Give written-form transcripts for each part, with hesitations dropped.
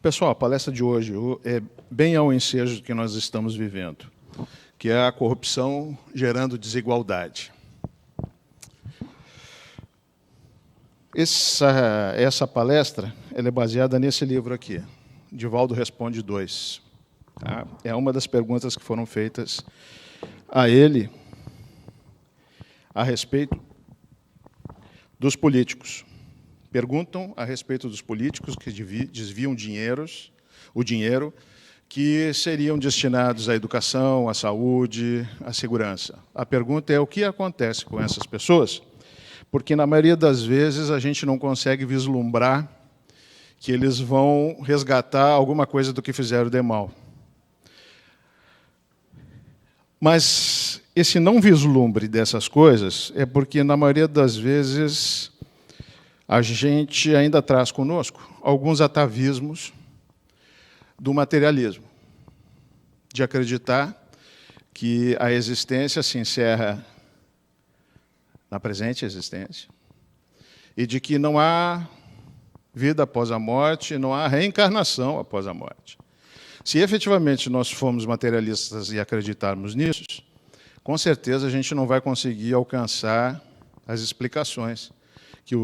Pessoal, a palestra de hoje é bem ao ensejo do que nós estamos vivendo, que é a corrupção gerando desigualdade. Essa palestra ela é baseada nesse livro aqui, Divaldo Responde 2. Tá? É uma das perguntas que foram feitas a ele a respeito dos políticos. Perguntam a respeito dos políticos que desviam o dinheiro que seriam destinados à educação, à saúde, à segurança. A pergunta é o que acontece com essas pessoas, porque, na maioria das vezes, a gente não consegue vislumbrar que eles vão resgatar alguma coisa do que fizeram de mal. Mas esse não vislumbre dessas coisas é porque, na maioria das vezes, a gente ainda traz conosco alguns atavismos do materialismo, de acreditar que a existência se encerra na presente existência e de que não há vida após a morte, não há reencarnação após a morte. Se efetivamente nós formos materialistas e acreditarmos nisso, com certeza a gente não vai conseguir alcançar as explicações que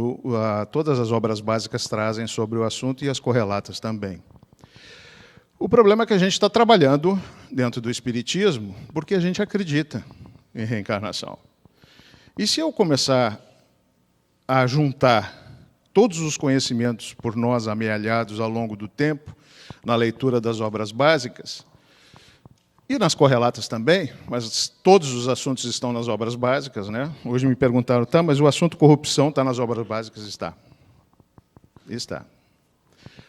todas as obras básicas trazem sobre o assunto e as correlatas também. O problema é que a gente está trabalhando dentro do Espiritismo porque a gente acredita em reencarnação. E se eu começar a juntar todos os conhecimentos por nós amealhados ao longo do tempo, na leitura das obras básicas, e nas correlatas também, mas todos os assuntos estão nas obras básicas, né? Hoje me perguntaram, tá, mas o assunto corrupção está nas obras básicas? Está. Está.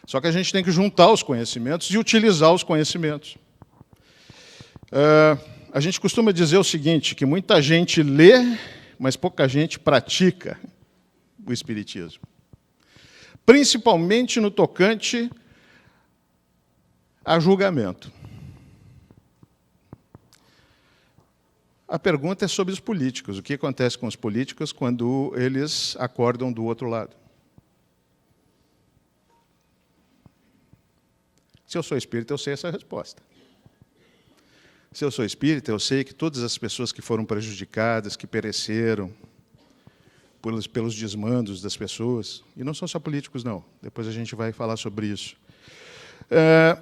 Só que a gente tem que juntar os conhecimentos e utilizar os conhecimentos. A gente costuma dizer o seguinte, que muita gente lê, mas pouca gente pratica o Espiritismo. Principalmente no tocante a julgamento. A pergunta é sobre os políticos. O que acontece com os políticos quando eles acordam do outro lado? Se eu sou espírita, eu sei essa resposta. Se eu sou espírita, eu sei que todas as pessoas que foram prejudicadas, que pereceram pelos desmandos das pessoas, e não são só políticos, não. Depois a gente vai falar sobre isso.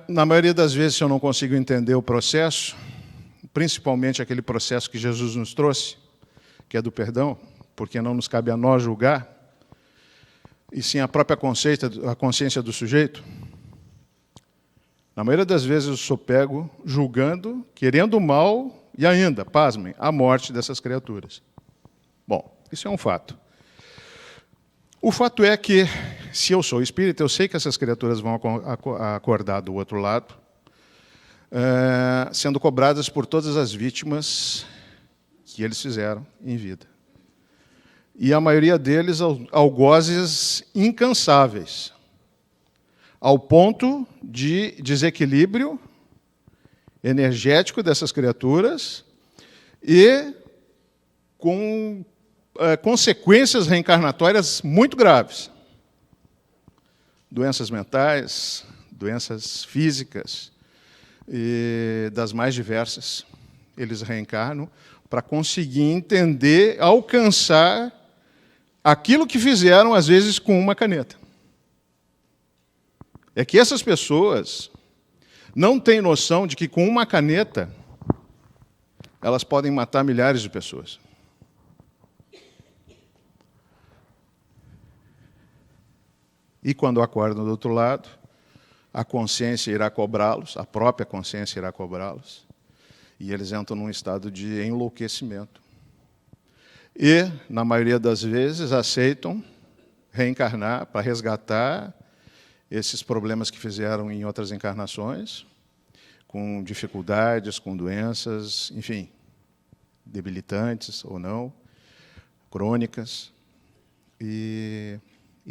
Na maioria das vezes, se eu não consigo entender o processo, principalmente aquele processo que Jesus nos trouxe, que é do perdão, porque não nos cabe a nós julgar, e sim a própria consciência do sujeito. Na maioria das vezes eu sou pego julgando, querendo o mal e ainda, pasmem, a morte dessas criaturas. Bom, isso é um fato. O fato é que, se eu sou espírita, eu sei que essas criaturas vão acordar do outro lado, sendo cobradas por todas as vítimas que eles fizeram em vida. E a maioria deles algozes incansáveis, ao ponto de desequilíbrio energético dessas criaturas e com consequências reencarnatórias muito graves. Doenças mentais, doenças físicas, e das mais diversas. Eles reencarnam para conseguir entender, alcançar aquilo que fizeram, às vezes, com uma caneta. É que essas pessoas não têm noção de que, com uma caneta, elas podem matar milhares de pessoas. E, quando acordam do outro lado, a consciência irá cobrá-los, a própria consciência irá cobrá-los, e eles entram num estado de enlouquecimento. E, na maioria das vezes, aceitam reencarnar para resgatar esses problemas que fizeram em outras encarnações, com dificuldades, com doenças, enfim, debilitantes ou não, crônicas, e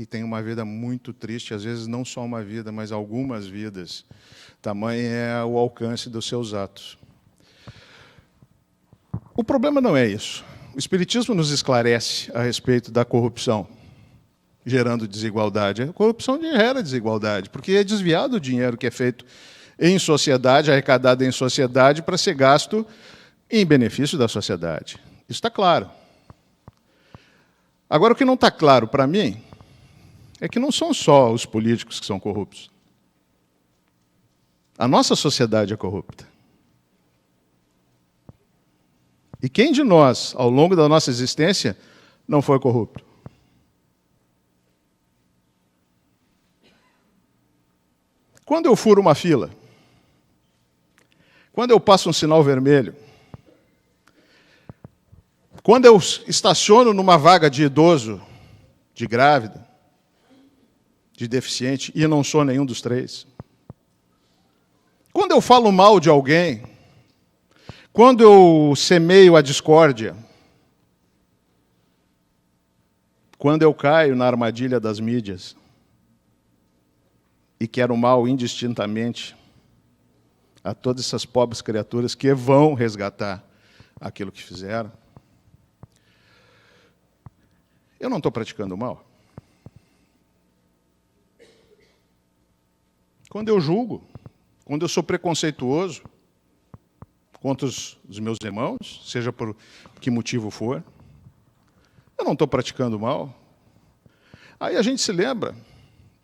tem uma vida muito triste, às vezes não só uma vida, mas algumas vidas. Tamanho é o alcance dos seus atos. O problema não é isso. O Espiritismo nos esclarece a respeito da corrupção. gerando desigualdade. A corrupção gera desigualdade, porque é desviado o dinheiro que é feito em sociedade, arrecadado em sociedade, para ser gasto em benefício da sociedade. Isso está claro. Agora, o que não está claro para mim é que não são só os políticos que são corruptos. A nossa sociedade é corrupta. E quem de nós, ao longo da nossa existência, não foi corrupto? Quando eu furo uma fila, quando eu passo um sinal vermelho, quando eu estaciono numa vaga de idoso, de grávida, de deficiente, e não sou nenhum dos três, quando eu falo mal de alguém, quando eu semeio a discórdia, quando eu caio na armadilha das mídias e quero mal indistintamente a todas essas pobres criaturas que vão resgatar aquilo que fizeram, eu não estou praticando mal. Quando eu julgo, quando eu sou preconceituoso contra os meus irmãos, seja por que motivo for, eu não estou praticando mal. Aí a gente se lembra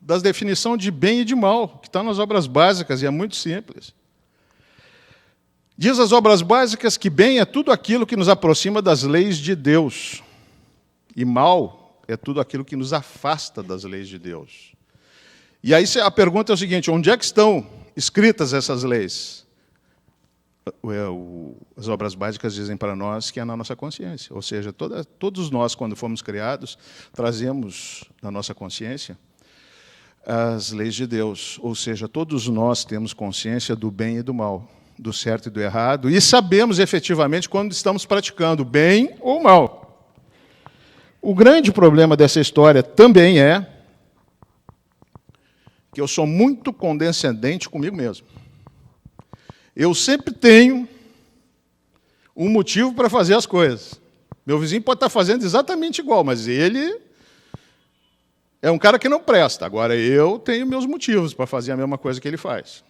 das definições de bem e de mal, que está nas obras básicas, e é muito simples. Diz as obras básicas que bem é tudo aquilo que nos aproxima das leis de Deus, e mal é tudo aquilo que nos afasta das leis de Deus. E aí a pergunta é o seguinte: onde é que estão escritas essas leis? As obras básicas dizem para nós que é na nossa consciência. Ou seja, todos nós, quando fomos criados, trazemos na nossa consciência as leis de Deus. Ou seja, todos nós temos consciência do bem e do mal, do certo e do errado, e sabemos efetivamente quando estamos praticando bem ou mal. O grande problema dessa história também é que eu sou muito condescendente comigo mesmo. Eu sempre tenho um motivo para fazer as coisas. Meu vizinho pode estar fazendo exatamente igual, mas ele é um cara que não presta. Agora, eu tenho meus motivos para fazer a mesma coisa que ele faz.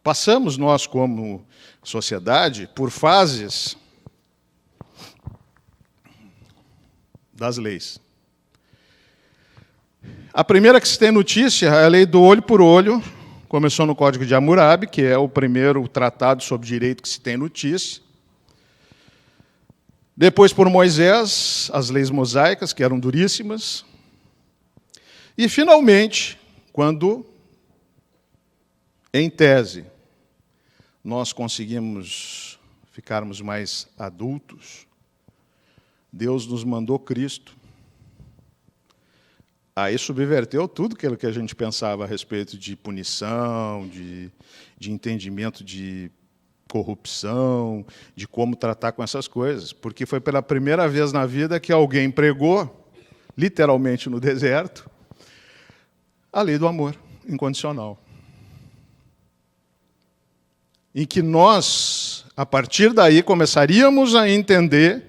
Passamos nós, como sociedade, por fases das leis. A primeira que se tem notícia é a lei do olho por olho, começou no Código de Hammurabi, que é o primeiro tratado sobre direito que se tem notícia. Depois, por Moisés, as leis mosaicas, que eram duríssimas. E, finalmente, quando, em tese, nós conseguimos ficarmos mais adultos, Deus nos mandou Cristo. Aí subverteu tudo aquilo que a gente pensava a respeito de punição, de entendimento de corrupção, de como tratar com essas coisas. Porque foi pela primeira vez na vida que alguém pregou, literalmente no deserto, a lei do amor incondicional. Em que nós, a partir daí, começaríamos a entender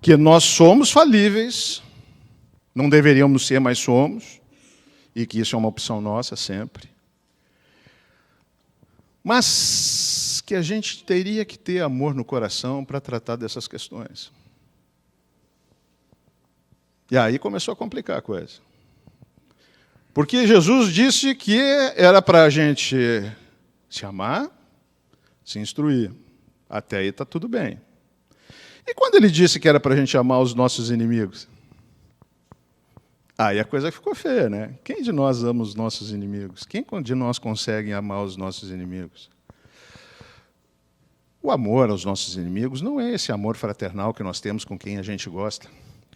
que nós somos falíveis, não deveríamos ser, mas somos, e que isso é uma opção nossa sempre. Mas que a gente teria que ter amor no coração para tratar dessas questões. E aí começou a complicar a coisa. Porque Jesus disse que era para a gente se amar, se instruir. Até aí está tudo bem. E quando ele disse que era para a gente amar os nossos inimigos? Aí a coisa ficou feia, né? Quem de nós ama os nossos inimigos? Quem de nós consegue amar os nossos inimigos? O amor aos nossos inimigos não é esse amor fraternal que nós temos com quem a gente gosta.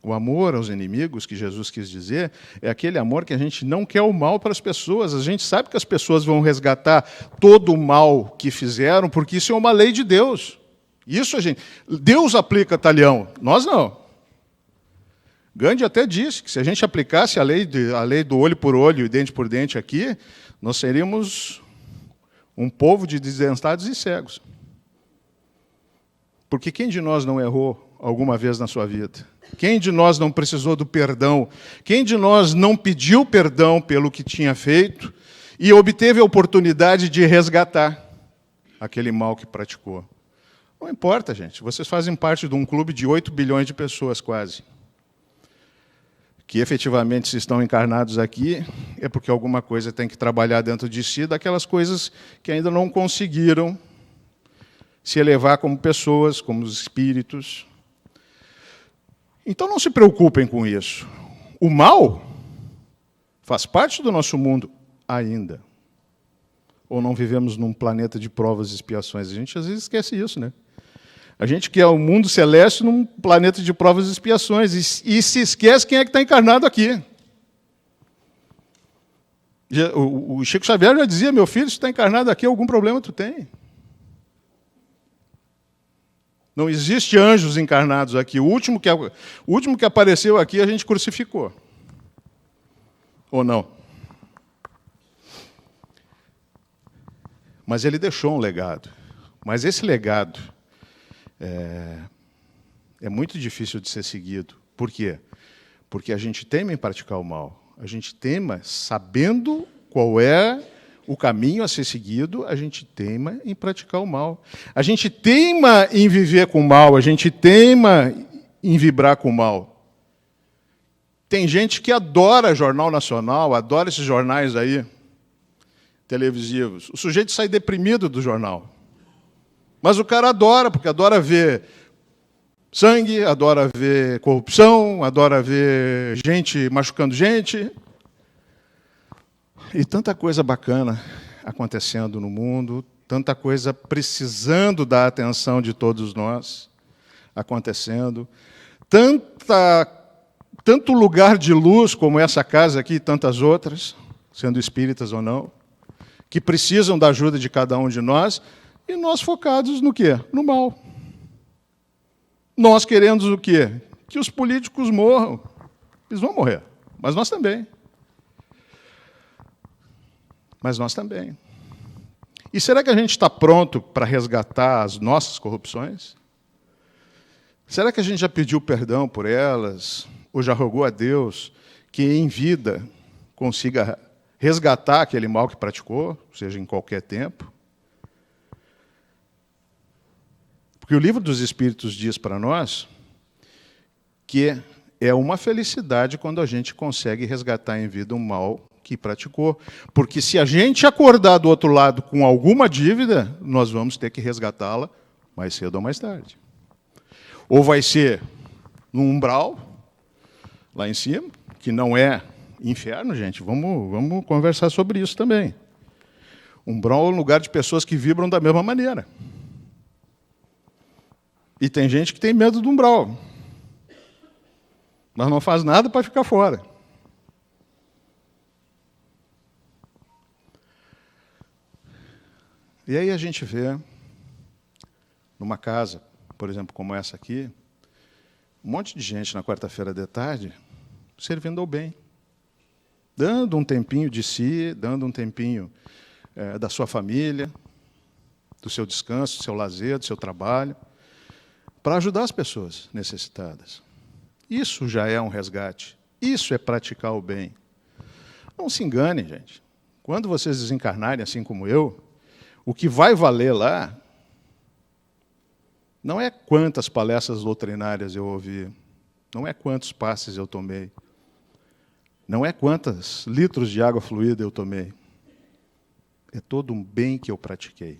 O amor aos inimigos, que Jesus quis dizer, é aquele amor que a gente não quer o mal para as pessoas. A gente sabe que as pessoas vão resgatar todo o mal que fizeram, porque isso é uma lei de Deus. Isso Deus aplica talhão, nós não. Gandhi até disse que se a gente aplicasse a lei do olho por olho e dente por dente aqui, nós seríamos um povo de desdentados e cegos. Porque quem de nós não errou alguma vez na sua vida? Quem de nós não precisou do perdão? Quem de nós não pediu perdão pelo que tinha feito e obteve a oportunidade de resgatar aquele mal que praticou? Não importa, gente. Vocês fazem parte de um clube de 8 bilhões de pessoas, quase. Que efetivamente, se estão encarnados aqui, é porque alguma coisa tem que trabalhar dentro de si, daquelas coisas que ainda não conseguiram se elevar como pessoas, como espíritos. Então não se preocupem com isso. O mal faz parte do nosso mundo ainda. Ou não vivemos num planeta de provas e expiações? A gente às vezes esquece isso, né? A gente quer o mundo celeste num planeta de provas e expiações e se esquece quem é que está encarnado aqui. O Chico Xavier já dizia, meu filho, se está encarnado aqui, algum problema tu tem. Não existe anjos encarnados aqui. O último que apareceu aqui, a gente crucificou. Ou não? Mas ele deixou um legado. Mas esse legado é muito difícil de ser seguido. Por quê? Porque a gente teima em praticar o mal. A gente teima, sabendo qual é o caminho a ser seguido, a gente teima em praticar o mal. A gente teima em viver com o mal, a gente teima em vibrar com o mal. Tem gente que adora Jornal Nacional, adora esses jornais aí, televisivos. O sujeito sai deprimido do jornal. Mas o cara adora, porque adora ver sangue, adora ver corrupção, adora ver gente machucando gente. E tanta coisa bacana acontecendo no mundo, tanta coisa precisando da atenção de todos nós acontecendo, tanto lugar de luz como essa casa aqui e tantas outras, sendo espíritas ou não, que precisam da ajuda de cada um de nós, e nós focados no quê? No mal. Nós queremos o quê? Que os políticos morram. Eles vão morrer, mas nós também. Mas nós também. E será que a gente está pronto para resgatar as nossas corrupções? Será que a gente já pediu perdão por elas? Ou já rogou a Deus que em vida consiga resgatar aquele mal que praticou, seja em qualquer tempo? Porque o Livro dos Espíritos diz para nós que é uma felicidade quando a gente consegue resgatar em vida um mal que praticou. Porque se a gente acordar do outro lado com alguma dívida, nós vamos ter que resgatá-la mais cedo ou mais tarde. Ou vai ser no umbral, lá em cima, que não é inferno, gente. Vamos conversar sobre isso também. Umbral é um lugar de pessoas que vibram da mesma maneira. E tem gente que tem medo do umbral, mas não faz nada para ficar fora. E aí a gente vê, numa casa, por exemplo, como essa aqui, um monte de gente na quarta-feira de tarde servindo ao bem, dando um tempinho de si, dando um tempinho da sua família, do seu descanso, do seu lazer, do seu trabalho, para ajudar as pessoas necessitadas. Isso já é um resgate. Isso é praticar o bem. Não se enganem, gente. Quando vocês desencarnarem, assim como eu, o que vai valer lá não é quantas palestras doutrinárias eu ouvi, não é quantos passes eu tomei, não é quantos litros de água fluida eu tomei. É todo um bem que eu pratiquei.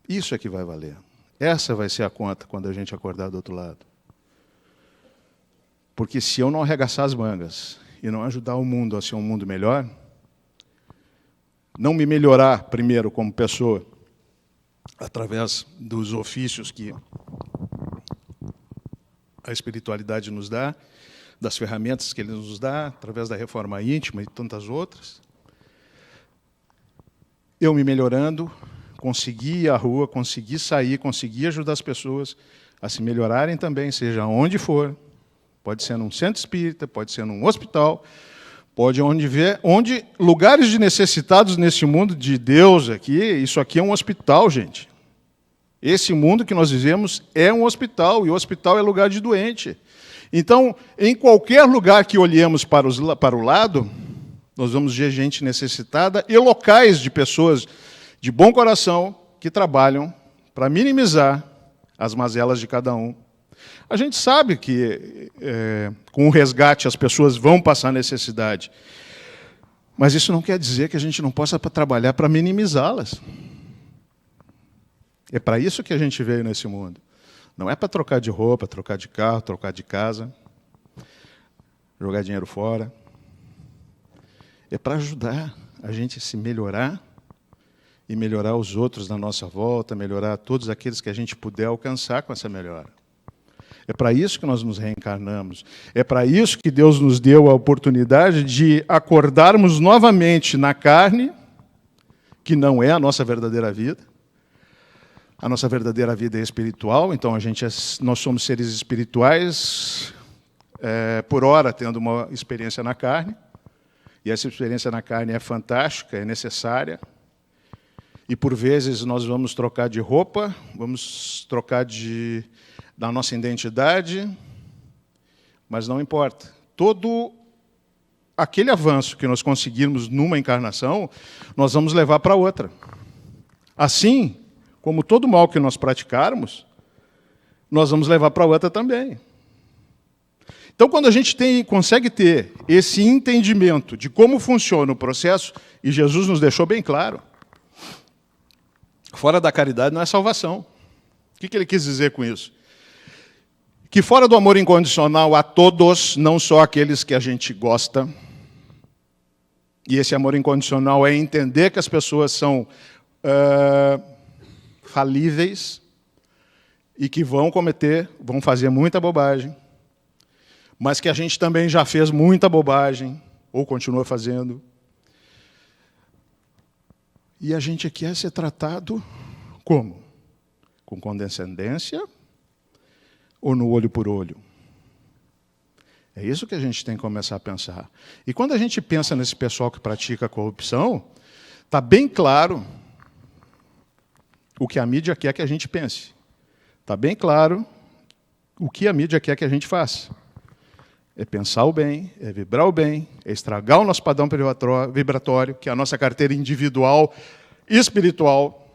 Isso é que vai valer. Essa vai ser a conta quando a gente acordar do outro lado. Porque se eu não arregaçar as mangas e não ajudar o mundo a ser um mundo melhor, não me melhorar primeiro como pessoa, através dos ofícios que a espiritualidade nos dá, das ferramentas que ele nos dá, através da reforma íntima e tantas outras, eu me melhorando, consegui ir à rua, consegui sair, consegui ajudar as pessoas a se melhorarem também, seja onde for. Pode ser num centro espírita, pode ser num hospital, pode onde lugares de necessitados nesse mundo de Deus aqui, isso aqui é um hospital, gente. Esse mundo que nós vivemos é um hospital, e o hospital é lugar de doente. Então, em qualquer lugar que olhemos para o lado, nós vamos ver gente necessitada e locais de pessoas de bom coração que trabalham para minimizar as mazelas de cada um. A gente sabe que, com o resgate, as pessoas vão passar necessidade. Mas isso não quer dizer que a gente não possa trabalhar para minimizá-las. É para isso que a gente veio nesse mundo. Não é para trocar de roupa, trocar de carro, trocar de casa, jogar dinheiro fora. É para ajudar a gente a se melhorar e melhorar os outros na nossa volta, melhorar todos aqueles que a gente puder alcançar com essa melhora. É para isso que nós nos reencarnamos. É para isso que Deus nos deu a oportunidade de acordarmos novamente na carne, que não é a nossa verdadeira vida. A nossa verdadeira vida é espiritual, então nós somos seres espirituais, por hora tendo uma experiência na carne, e essa experiência na carne é fantástica, é necessária, e por vezes nós vamos trocar de roupa, vamos trocar da nossa identidade, mas não importa. Todo aquele avanço que nós conseguirmos numa encarnação, nós vamos levar para outra. Assim, como todo mal que nós praticarmos, nós vamos levar para outra também. Então, quando a gente consegue ter esse entendimento de como funciona o processo, e Jesus nos deixou bem claro, fora da caridade não é salvação. O que ele quis dizer com isso? Que fora do amor incondicional a todos, não só aqueles que a gente gosta, e esse amor incondicional é entender que as pessoas são falíveis e que vão fazer muita bobagem, mas que a gente também já fez muita bobagem, ou continua fazendo. E a gente quer ser tratado como? Com condescendência ou no olho por olho? É isso que a gente tem que começar a pensar. E quando a gente pensa nesse pessoal que pratica a corrupção, está bem claro o que a mídia quer que a gente pense. Está bem claro o que a mídia quer que a gente faça. É pensar o bem, é vibrar o bem, é estragar o nosso padrão vibratório, que é a nossa carteira individual, espiritual,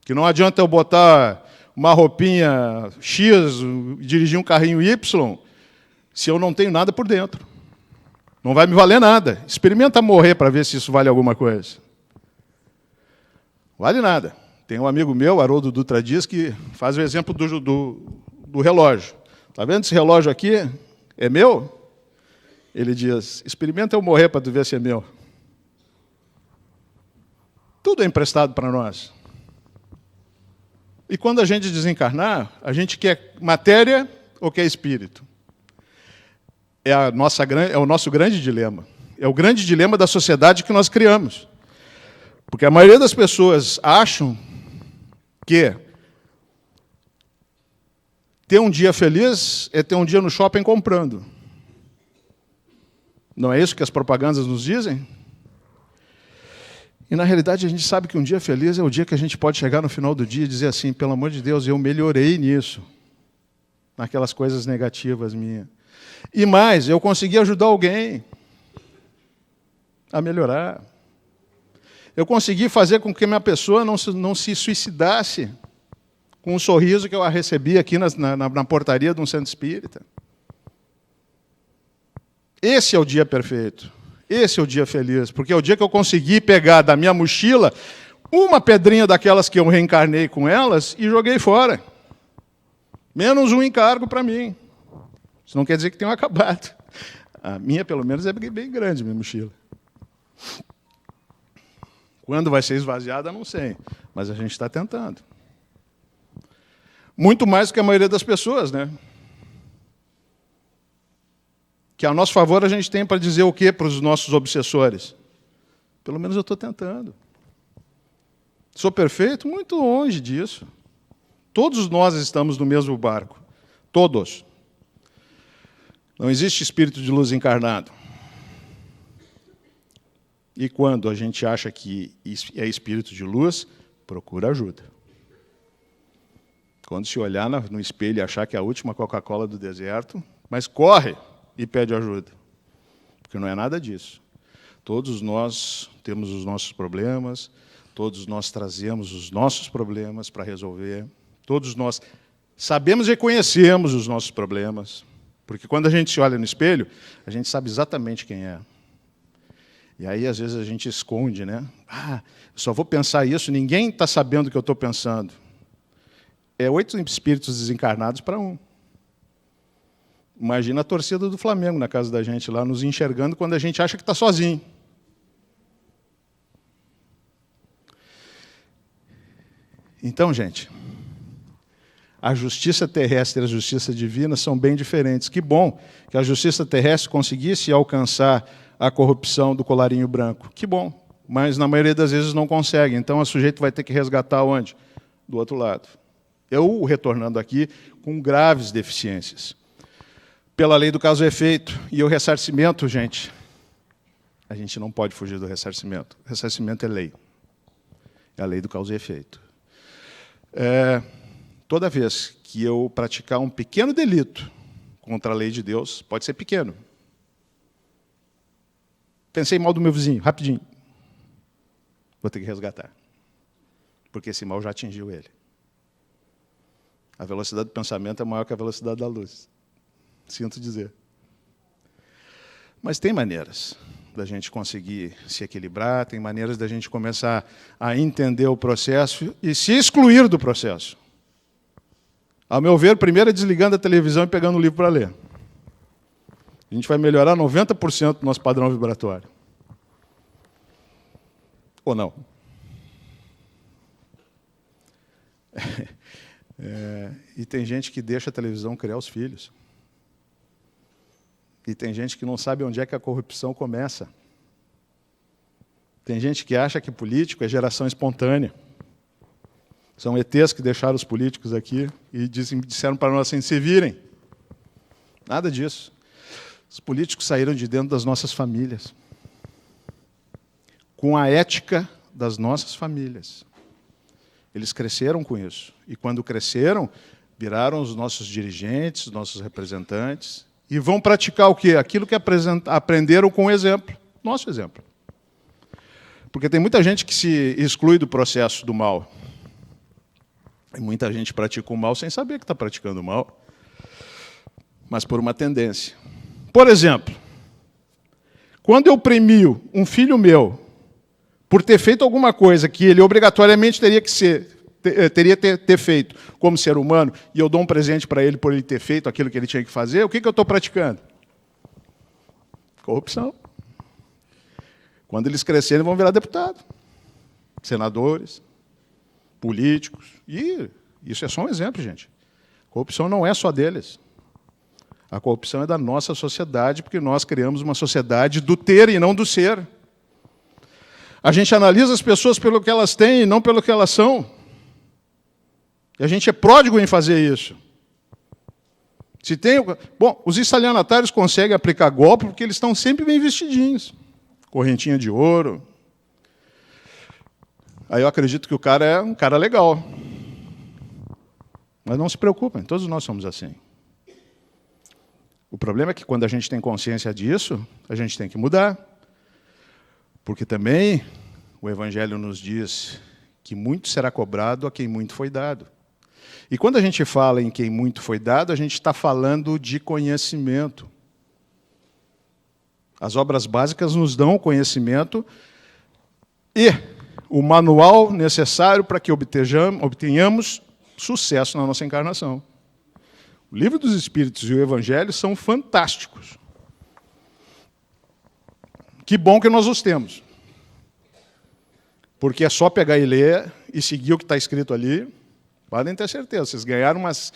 que não adianta eu botar uma roupinha X, dirigir um carrinho Y, se eu não tenho nada por dentro. Não vai me valer nada. Experimenta morrer para ver se isso vale alguma coisa. Vale nada. Tem um amigo meu, Haroldo Dutra Dias, que faz o exemplo do relógio. Está vendo esse relógio aqui? É meu? Ele diz, experimenta eu morrer para tu ver se é meu. Tudo é emprestado para nós. E quando a gente desencarnar, a gente quer matéria ou quer espírito? É o nosso grande dilema. É o grande dilema da sociedade que nós criamos. Porque a maioria das pessoas acham que ter um dia feliz é ter um dia no shopping comprando. Não é isso que as propagandas nos dizem? E, na realidade, a gente sabe que um dia feliz é o dia que a gente pode chegar no final do dia e dizer assim, pelo amor de Deus, eu melhorei nisso, naquelas coisas negativas minhas. E mais, eu consegui ajudar alguém a melhorar. Eu consegui fazer com que minha pessoa não se suicidasse com um sorriso que eu recebi aqui na portaria de um centro espírita. Esse é o dia perfeito. Esse é o dia feliz, porque é o dia que eu consegui pegar da minha mochila uma pedrinha daquelas que eu reencarnei com elas e joguei fora. Menos um encargo para mim. Isso não quer dizer que tenham acabado. A minha, pelo menos, é bem grande, minha mochila. Quando vai ser esvaziada, não sei. Mas a gente está tentando. Muito mais do que a maioria das pessoas, né? Que a nosso favor a gente tem para dizer o quê para os nossos obsessores? Pelo menos eu estou tentando. Sou perfeito? Muito longe disso. Todos nós estamos no mesmo barco. Todos. Não existe espírito de luz encarnado. E quando a gente acha que é espírito de luz, procura ajuda. Quando se olhar no espelho e achar que é a última Coca-Cola do deserto, mas corre e pede ajuda. Porque não é nada disso. Todos nós temos os nossos problemas, todos nós trazemos os nossos problemas para resolver, todos nós sabemos e conhecemos os nossos problemas, porque quando a gente se olha no espelho, a gente sabe exatamente quem é. E aí, às vezes, a gente esconde, né? Eu só vou pensar isso, ninguém está sabendo o que eu estou pensando. É 8 espíritos desencarnados para 1. Imagina a torcida do Flamengo na casa da gente, lá nos enxergando quando a gente acha que está sozinho. Então, gente, a justiça terrestre e a justiça divina são bem diferentes. Que bom que a justiça terrestre conseguisse alcançar a corrupção do colarinho branco. Que bom, mas na maioria das vezes não consegue. Então, o sujeito vai ter que resgatar onde? Do outro lado. Eu retornando aqui com graves deficiências. Pela lei do caso e efeito. E o ressarcimento, gente, a gente não pode fugir do ressarcimento. O ressarcimento é lei. É a lei do causa e efeito. Toda vez que eu praticar um pequeno delito contra a lei de Deus, pode ser pequeno. Pensei mal do meu vizinho, rapidinho. Vou ter que resgatar. Porque esse mal já atingiu ele. A velocidade do pensamento é maior que a velocidade da luz. Sinto dizer. Mas tem maneiras da gente conseguir se equilibrar, tem maneiras da gente começar a entender o processo e se excluir do processo. Ao meu ver, primeiro é desligando a televisão e pegando um livro para ler. A gente vai melhorar 90% do nosso padrão vibratório. Ou não? E tem gente que deixa a televisão criar os filhos. E tem gente que não sabe onde é que a corrupção começa. Tem gente que acha que político é geração espontânea. São ETs que deixaram os políticos aqui e disseram para nós assim, se virem. Nada disso. Os políticos saíram de dentro das nossas famílias. Com a ética das nossas famílias. Eles cresceram com isso. E quando cresceram, viraram os nossos dirigentes, os nossos representantes, e vão praticar o quê? Aquilo que aprenderam com o exemplo. Nosso exemplo. Porque tem muita gente que se exclui do processo do mal. E muita gente pratica o mal sem saber que está praticando o mal, mas por uma tendência. Por exemplo, quando eu premio um filho meu por ter feito alguma coisa que ele obrigatoriamente teria que ter feito como ser humano, e eu dou um presente para ele por ele ter feito aquilo que ele tinha que fazer, o que eu estou praticando? Corrupção. Quando eles crescerem, vão virar deputados, senadores, políticos. E isso é só um exemplo, gente. Corrupção não é só deles. A corrupção é da nossa sociedade, porque nós criamos uma sociedade do ter e não do ser. A gente analisa as pessoas pelo que elas têm e não pelo que elas são. E a gente é pródigo em fazer isso. Bom, os estelionatários conseguem aplicar golpe porque eles estão sempre bem vestidinhos. Correntinha de ouro. Aí eu acredito que o cara é um cara legal. Mas não se preocupem, todos nós somos assim. O problema é que quando a gente tem consciência disso, a gente tem que mudar. Porque também o Evangelho nos diz que muito será cobrado a quem muito foi dado. E quando a gente fala em quem muito foi dado, a gente está falando de conhecimento. As obras básicas nos dão o conhecimento e o manual necessário para que obtenhamos sucesso na nossa encarnação. O Livro dos Espíritos e o Evangelho são fantásticos. Que bom que nós os temos. Porque é só pegar e ler e seguir o que está escrito ali. Podem ter certeza, vocês ganharam umas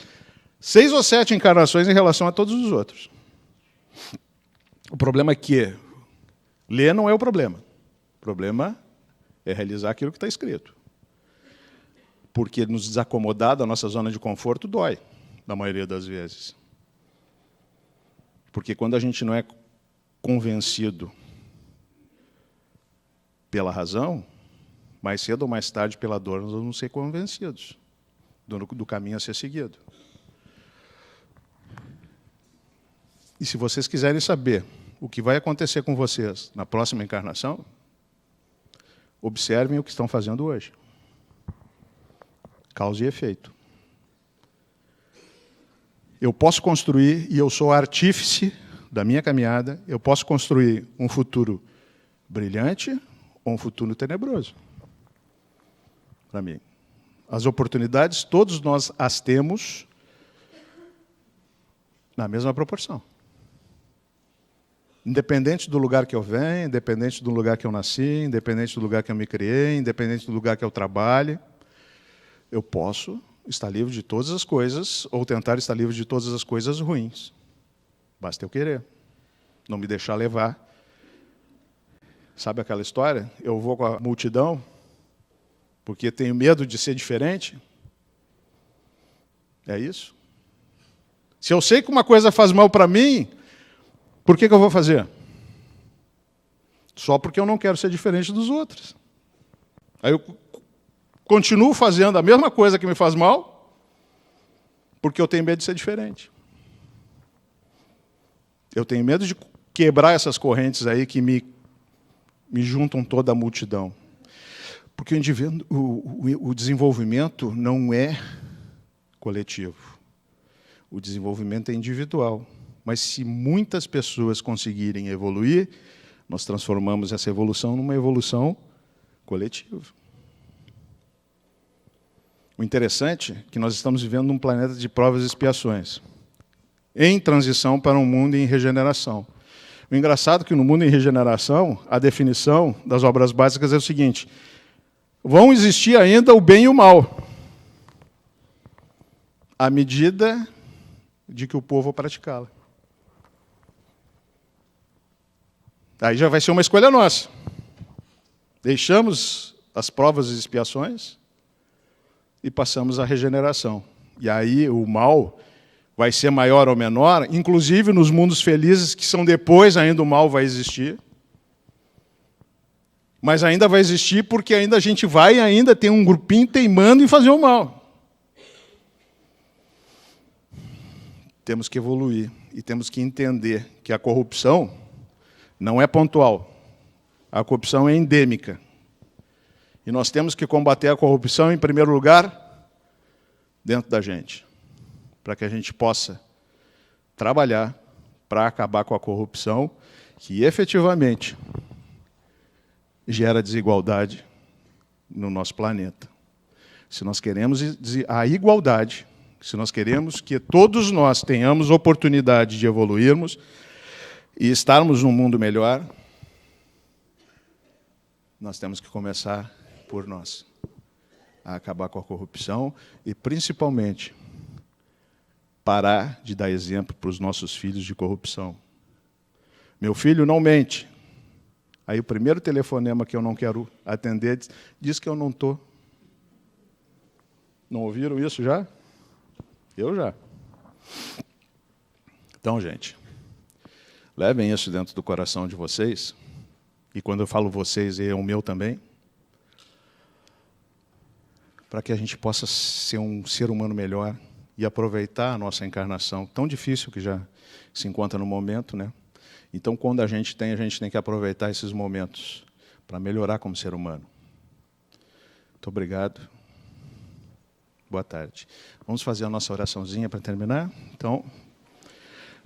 6 ou 7 encarnações em relação a todos os outros. O problema é que ler não é o problema. O problema é realizar aquilo que está escrito. Porque nos desacomodar da nossa zona de conforto dói, na maioria das vezes. Porque quando a gente não é convencido pela razão, mais cedo ou mais tarde, pela dor, nós vamos ser convencidos. do caminho a ser seguido. E se vocês quiserem saber o que vai acontecer com vocês na próxima encarnação, observem o que estão fazendo hoje. Causa e efeito. Eu posso construir, e eu sou artífice da minha caminhada, eu posso construir um futuro brilhante ou um futuro tenebroso. Para mim. As oportunidades, todos nós as temos na mesma proporção. Independente do lugar que eu venho, independente do lugar que eu nasci, independente do lugar que eu me criei, independente do lugar que eu trabalhe, eu posso estar livre de todas as coisas ou tentar estar livre de todas as coisas ruins. Basta eu querer. Não me deixar levar. Sabe aquela história? Eu vou com a multidão porque tenho medo de ser diferente? É isso? Se eu sei que uma coisa faz mal para mim, por que eu vou fazer? Só porque eu não quero ser diferente dos outros. Aí eu continuo fazendo a mesma coisa que me faz mal, porque eu tenho medo de ser diferente. Eu tenho medo de quebrar essas correntes aí que me juntam toda a multidão. Porque o desenvolvimento não é coletivo. O desenvolvimento é individual. Mas se muitas pessoas conseguirem evoluir, nós transformamos essa evolução numa evolução coletiva. O interessante é que nós estamos vivendo num planeta de provas e expiações, em transição para um mundo em regeneração. O engraçado é que no mundo em regeneração, a definição das obras básicas é o seguinte: vão existir ainda o bem e o mal, à medida de que o povo praticá-la. Aí já vai ser uma escolha nossa. Deixamos as provas e expiações e passamos à regeneração. E aí o mal vai ser maior ou menor, inclusive nos mundos felizes que são depois, ainda o mal vai existir. Mas ainda vai existir porque ainda a gente vai ainda ter um grupinho teimando em fazer o mal. Temos que evoluir e temos que entender que a corrupção não é pontual. A corrupção é endêmica. E nós temos que combater a corrupção, em primeiro lugar, dentro da gente, para que a gente possa trabalhar para acabar com a corrupção, que efetivamente gera desigualdade no nosso planeta. Se nós queremos a igualdade, se nós queremos que todos nós tenhamos oportunidade de evoluirmos e estarmos num mundo melhor, nós temos que começar por nós, a acabar com a corrupção e, principalmente, parar de dar exemplo para os nossos filhos de corrupção. Meu filho não mente. Aí o primeiro telefonema que eu não quero atender diz que eu não estou. Não ouviram isso já? Eu já. Então, gente, levem isso dentro do coração de vocês. E quando eu falo vocês, é o meu também. Para que a gente possa ser um ser humano melhor e aproveitar a nossa encarnação, tão difícil que já se encontra no momento, né? Então, quando a gente tem que aproveitar esses momentos para melhorar como ser humano. Muito obrigado. Boa tarde. Vamos fazer a nossa oraçãozinha para terminar? Então,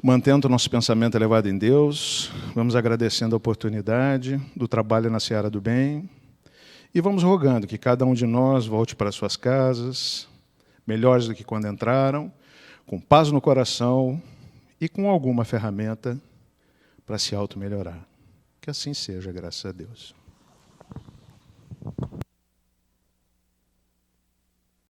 mantendo o nosso pensamento elevado em Deus, vamos agradecendo a oportunidade do trabalho na seara do bem e vamos rogando que cada um de nós volte para suas casas, melhores do que quando entraram, com paz no coração e com alguma ferramenta para se auto-melhorar. Que assim seja, graças a Deus.